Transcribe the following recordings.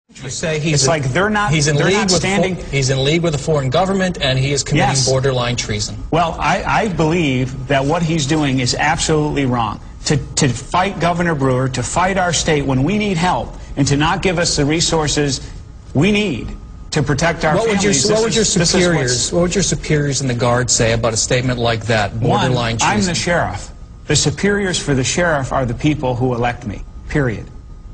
You say it's like they're not standing. He's in league with a foreign government, and he is committing borderline treason. Well, I believe that what he's doing is absolutely wrong. To fight Governor Brewer, to fight our state when we need help, and to not give us the resources we need to protect our families. What would your superiors in the Guard say about a statement like that, borderline treason? I'm the sheriff. The superiors for the sheriff are the people who elect me, period.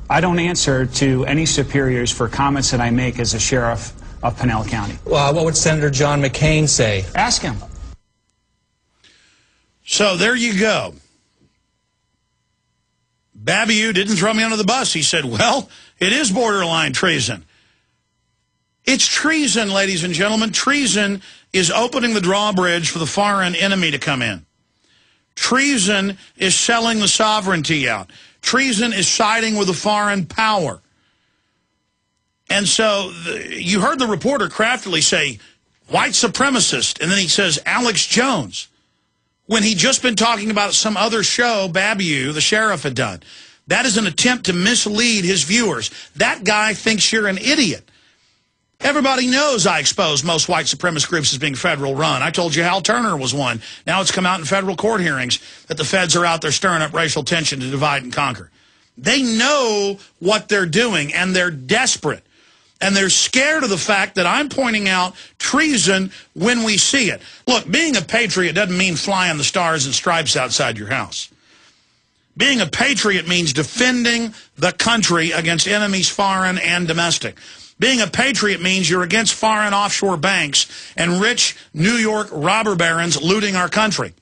I don't answer to any superiors for comments that I make as a sheriff of Pinell County. Well, what would Senator John McCain say? Ask him. So there you go. Babiou didn't throw me under the bus. He said, well, it is borderline treason. It's treason, ladies and gentlemen. Treason is opening the drawbridge for the foreign enemy to come in. Treason is selling the sovereignty out. Treason is siding with a foreign power. And so you heard the reporter craftily say, white supremacist, and then he says, Alex Jones, when he'd just been talking about some other show Babiou, the sheriff, had done. That is an attempt to mislead his viewers. That guy thinks you're an idiot. Everybody knows I expose most white supremacist groups as being federal run. I told you Hal Turner was one. Now it's come out in federal court hearings that the feds are out there stirring up racial tension to divide and conquer. They know what they're doing, and they're desperate. And they're scared of the fact that I'm pointing out treason when we see it. Look, being a patriot doesn't mean flying the stars and stripes outside your house. Being a patriot means defending the country against enemies foreign and domestic. Being a patriot means you're against foreign offshore banks and rich New York robber barons looting our country.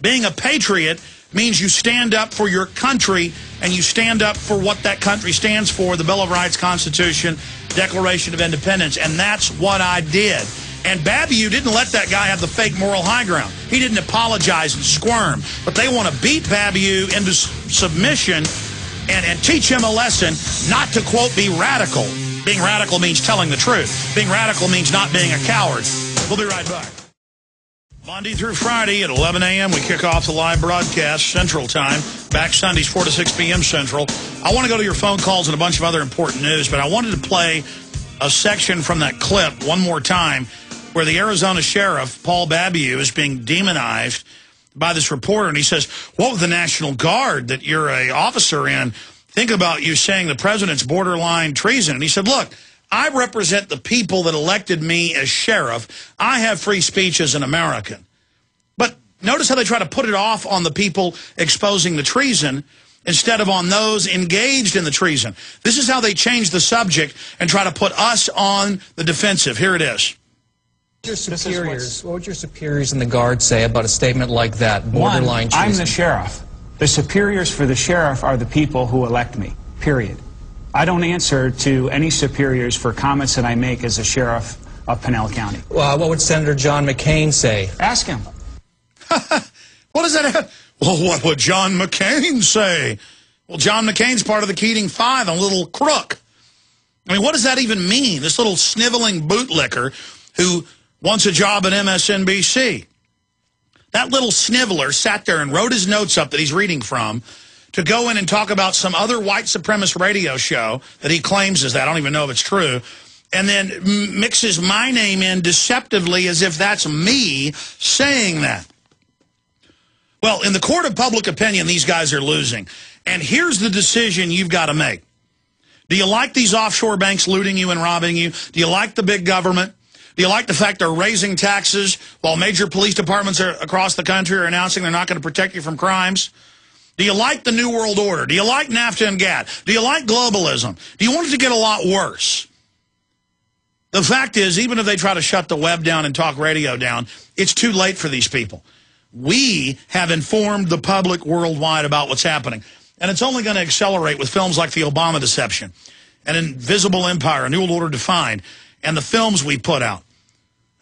Being a patriot means you stand up for your country, and you stand up for what that country stands for, the Bill of Rights, Constitution, Declaration of Independence, and that's what I did. And Babiou didn't let that guy have the fake moral high ground. He didn't apologize and squirm, but they want to beat Babiou into submission and teach him a lesson not to, quote, be radical. Being radical means telling the truth. Being radical means not being a coward. We'll be right back. Monday through Friday at 11 a.m. we kick off the live broadcast, Central Time. Back Sundays, 4 to 6 p.m. Central. I want to go to your phone calls and a bunch of other important news, but I wanted to play a section from that clip one more time where the Arizona sheriff, Paul Babiou, is being demonized by this reporter. And he says, what would the National Guard that you're an officer in think about you saying the president's borderline treason? And he said, look, I represent the people that elected me as sheriff. I have free speech as an American. But notice how they try to put it off on the people exposing the treason instead of on those engaged in the treason. This is how they change the subject and try to put us on the defensive. Here it is. What would your superiors in the Guard say about a statement like that, borderline treason? I'm the sheriff. The superiors for the sheriff are the people who elect me, period. I don't answer to any superiors for comments that I make as a sheriff of Pinell County. Well, what would Senator John McCain say? Ask him. What does that have? Well, what would John McCain say? Well, John McCain's part of the Keating Five, a little crook. I mean, what does that even mean? This little sniveling bootlicker who wants a job at MSNBC. That little sniveler sat there and wrote his notes up that he's reading from to go in and talk about some other white supremacist radio show that he claims is that. I don't even know if it's true. And then mixes my name in deceptively as if that's me saying that. Well, in the court of public opinion, these guys are losing. And here's the decision you've got to make. Do you like these offshore banks looting you and robbing you? Do you like the big government? Do you like the fact they're raising taxes while major police departments across the country are announcing they're not going to protect you from crimes? Do you like the New World Order? Do you like NAFTA and GATT? Do you like globalism? Do you want it to get a lot worse? The fact is, even if they try to shut the web down and talk radio down, it's too late for these people. We have informed the public worldwide about what's happening. And it's only going to accelerate with films like The Obama Deception, An Invisible Empire, A New World Order Defined, and the films we put out.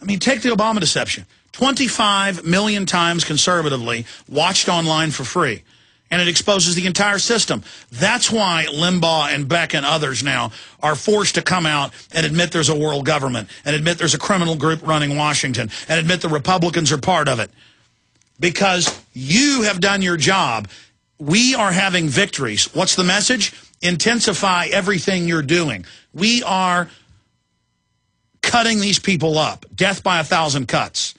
I mean, take The Obama Deception. 25 million times conservatively watched online for free. And it exposes the entire system. That's why Limbaugh and Beck and others now are forced to come out and admit there's a world government, and admit there's a criminal group running Washington, and admit the Republicans are part of it. Because you have done your job. We are having victories. What's the message? intensify everything you're doing. We are cutting these people up. Death by 1,000 cuts.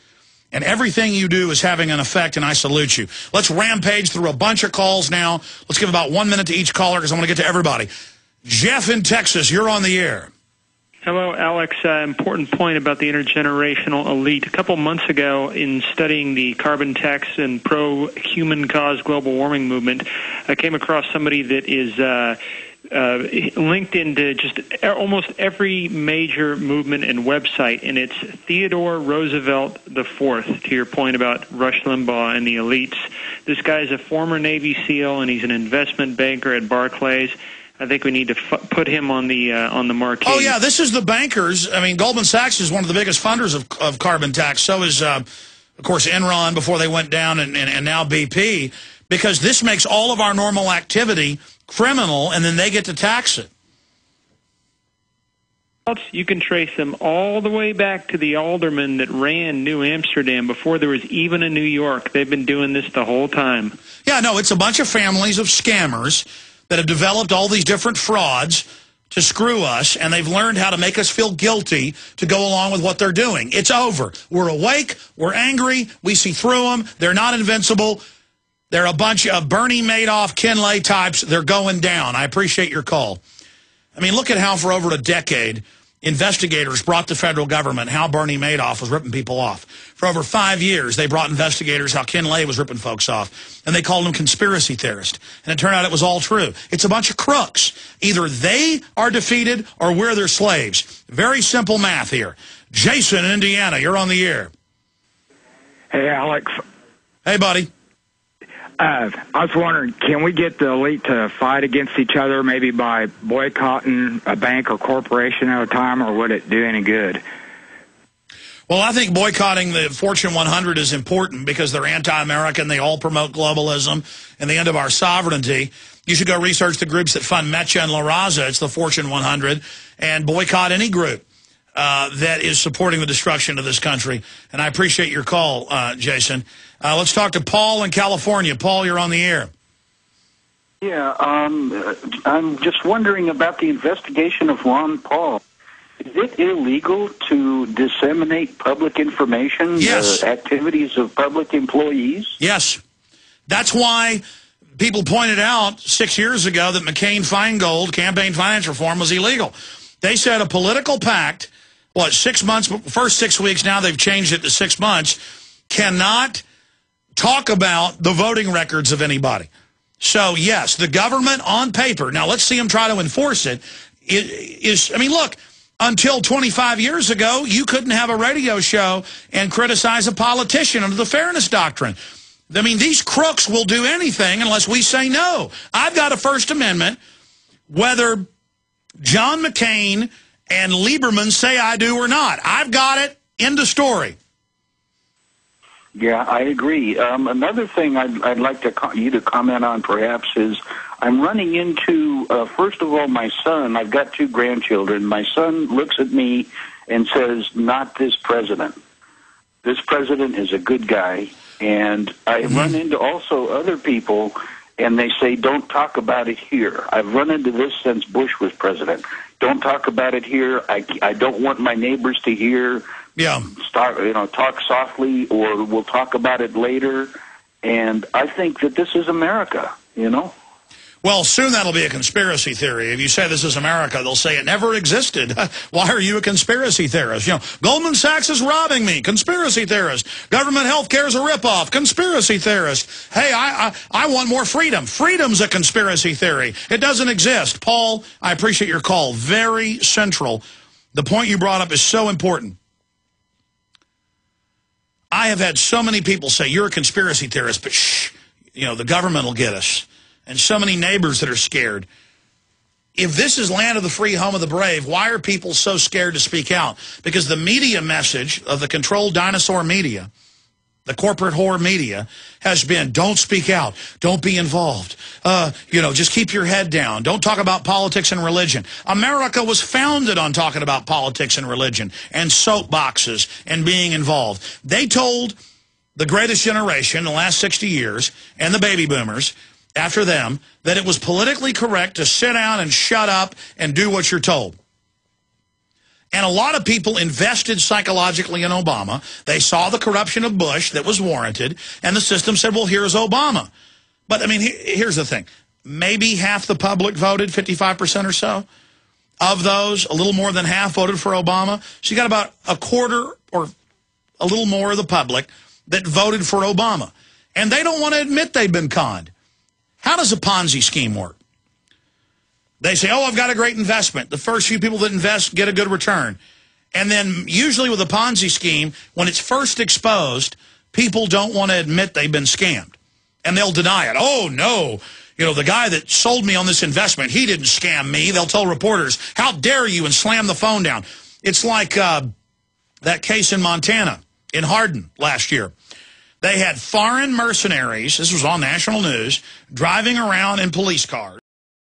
And everything you do is having an effect, and I salute you. Let's rampage through a bunch of calls now. Let's give about 1 minute to each caller because I want to get to everybody. Jeff in Texas, you're on the air. Hello, Alex. Important point about the intergenerational elite. A couple months ago, in studying the carbon tax and pro-human cause global warming movement, I came across somebody that is linked into just almost every major movement and website, and it's Theodore Roosevelt IV, to your point about Rush Limbaugh and the elites. This guy is a former Navy SEAL, and he's an investment banker at Barclays. I think we need to put him on the marquee. Oh, yeah, this is the bankers. I mean, Goldman Sachs is one of the biggest funders of carbon tax. So is, of course, Enron before they went down, and now BP, because this makes all of our normal activity criminal, and then they get to tax it. You can trace them all the way back to the aldermen that ran New Amsterdam before there was even a New York. They've been doing this the whole time. Yeah, no, it's a bunch of families of scammers that have developed all these different frauds to screw us, and they've learned how to make us feel guilty to go along with what they're doing. It's over. We're awake. We're angry. We see through them. They're not invincible. They're a bunch of Bernie Madoff, Ken Lay types. They're going down. I appreciate your call. I mean, look at how for over a decade, investigators brought the federal government how Bernie Madoff was ripping people off. For over 5 years, they brought investigators how Ken Lay was ripping folks off, and they called him conspiracy theorist. And it turned out it was all true. It's a bunch of crooks. Either they are defeated or we're their slaves. Very simple math here. Jason in Indiana, you're on the air. Hey, Alex. Hey, buddy. I was wondering, can we get the elite to fight against each other, maybe by boycotting a bank or corporation at a time, or would it do any good? Well, I think boycotting the Fortune 100 is important because they're anti-American. They all promote globalism and the end of our sovereignty. You should go research the groups that fund Mecha and La Raza. It's the Fortune 100. And boycott any group that is supporting the destruction of this country. And I appreciate your call, Jason. Let's talk to Paul in California. Paul, you're on the air. Yeah, I'm just wondering about the investigation of Ron Paul. Is it illegal to disseminate public information, yes, activities of public employees? Yes. That's why people pointed out 6 years ago that McCain-Feingold campaign finance reform was illegal. They said a political pact, 6 months, first 6 weeks, now they've changed it to 6 months, cannot talk about the voting records of anybody. So, yes, the government on paper, now let's see them try to enforce it, I mean, look, until 25 years ago, you couldn't have a radio show and criticize a politician under the Fairness Doctrine. I mean, these crooks will do anything unless we say no. I've got a First Amendment, whether John McCain and Lieberman say I do or not. I've got it. End of story. Yeah, I agree. Another thing I'd like you to comment on, perhaps, is I'm running into, first of all, my son. I've got 2 grandchildren. My son looks at me and says, not this president. This president is a good guy. And I run into also other people, and they say, don't talk about it here. I've run into this since Bush was president. Don't talk about it here. I don't want my neighbors to hear. Yeah. Talk softly, or we'll talk about it later. And I think that this is America, Well, soon that'll be a conspiracy theory. If you say this is America, they'll say it never existed. Why are you a conspiracy theorist? Goldman Sachs is robbing me. Conspiracy theorist. Government health care is a ripoff. Conspiracy theorist. Hey, I want more freedom. Freedom's a conspiracy theory. It doesn't exist. Paul, I appreciate your call. Very central. The point you brought up is so important. I have had so many people say, you're a conspiracy theorist, but shh, the government will get us. And so many neighbors that are scared. If this is land of the free, home of the brave, why are people so scared to speak out? Because the media message of the controlled dinosaur media, the corporate whore media, has been, don't speak out, don't be involved, just keep your head down, don't talk about politics and religion. America was founded on talking about politics and religion and soapboxes and being involved. They told the greatest generation in the last 60 years and the baby boomers, after them that it was politically correct to sit down and shut up and do what you're told. And a lot of people invested psychologically in Obama. They saw the corruption of Bush that was warranted, and the system said, well, here's Obama. But, I mean, here's the thing. Maybe half the public voted, 55% or so. Of those, a little more than half voted for Obama. So you got about a quarter or a little more of the public that voted for Obama. And they don't want to admit they've been conned. How does a Ponzi scheme work? They say, oh, I've got a great investment. The first few people that invest get a good return. And then usually with a Ponzi scheme, when it's first exposed, people don't want to admit they've been scammed. And they'll deny it. Oh, no. You know, the guy that sold me on this investment, he didn't scam me. They'll tell reporters, how dare you, and slam the phone down. It's like that case in Montana, in Hardin last year. They had foreign mercenaries, this was on national news, driving around in police cars.